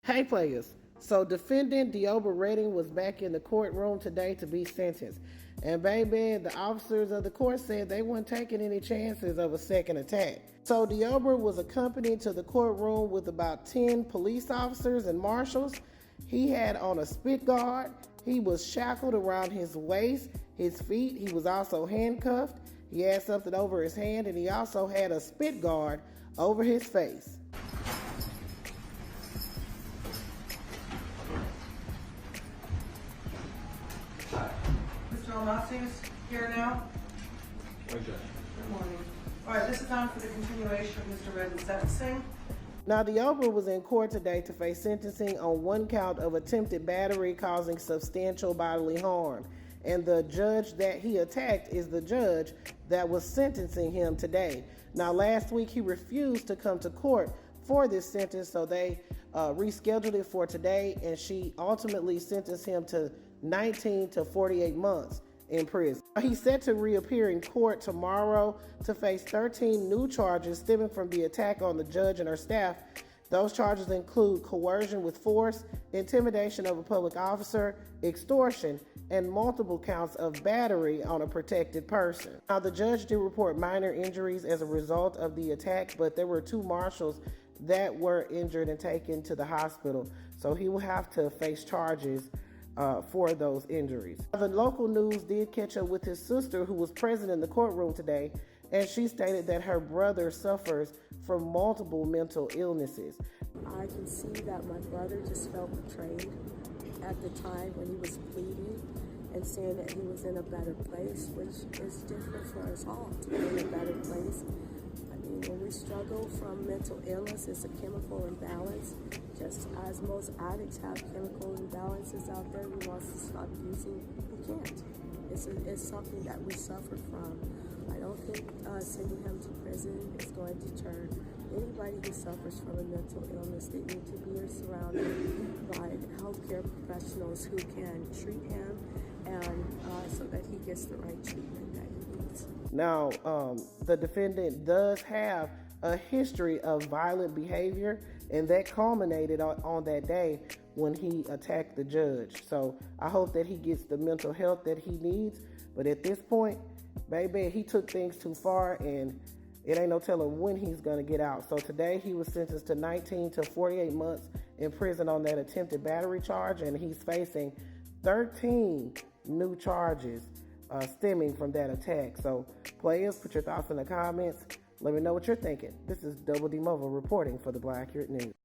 Hey players, so defendant Deobra Redden was back in the courtroom today to be sentenced. And baby, the officers of the court said they weren't taking any chances of a second attack. So Deobra was accompanied to the courtroom with about 10 police officers and marshals. He had on a spit guard. He was shackled around his waist, his feet. He was also handcuffed. He had something over his hand, and he also had a spit guard over his face. Mr. Almaci's here now. Good morning. All right, this is on for the continuation of Mr. Redden's sentencing. Now, Deobra was in court today to face sentencing on one count of attempted battery causing substantial bodily harm. And the judge that he attacked is the judge that was sentencing him today. Now, last week he refused to come to court for this sentence, so they rescheduled it for today, and she ultimately sentenced him to 19 to 48 months in prison. He's set to reappear in court tomorrow to face 13 new charges stemming from the attack on the judge and her staff. Those charges include coercion with force, intimidation of a public officer, extortion, and multiple counts of battery on a protected person. Now, the judge did report minor injuries as a result of the attack, but there were 2 marshals that were injured and taken to the hospital, so he will have to face charges for those injuries. The local news did catch up with his sister, who was present in the courtroom today, and she stated that her brother suffers from multiple mental illnesses. I can see that my brother just felt betrayed at the time when he was pleading and saying that he was in a better place, which is different for us all to be in a better place. I mean, when we struggle from mental illness, it's a chemical imbalance. Just as most addicts have chemical imbalances out there, we want to stop using, we can't. It's something that we suffer from. I don't think sending him to prison is going to deter anybody who suffers from a mental illness. They need to be surrounded by healthcare professionals who can treat him and so that he gets the right treatment that he needs. Now, the defendant does have a history of violent behavior, and that culminated on that day when he attacked the judge. So I hope that he gets the mental health that he needs. But at this point, baby, he took things too far, and it ain't no telling when he's going to get out. So today he was sentenced to 19 to 48 months in prison on that attempted battery charge, and he's facing 13 new charges stemming from that attack. So players, put your thoughts in the comments. Let me know what you're thinking. This is Double D Mobile reporting for the Black Accurate News.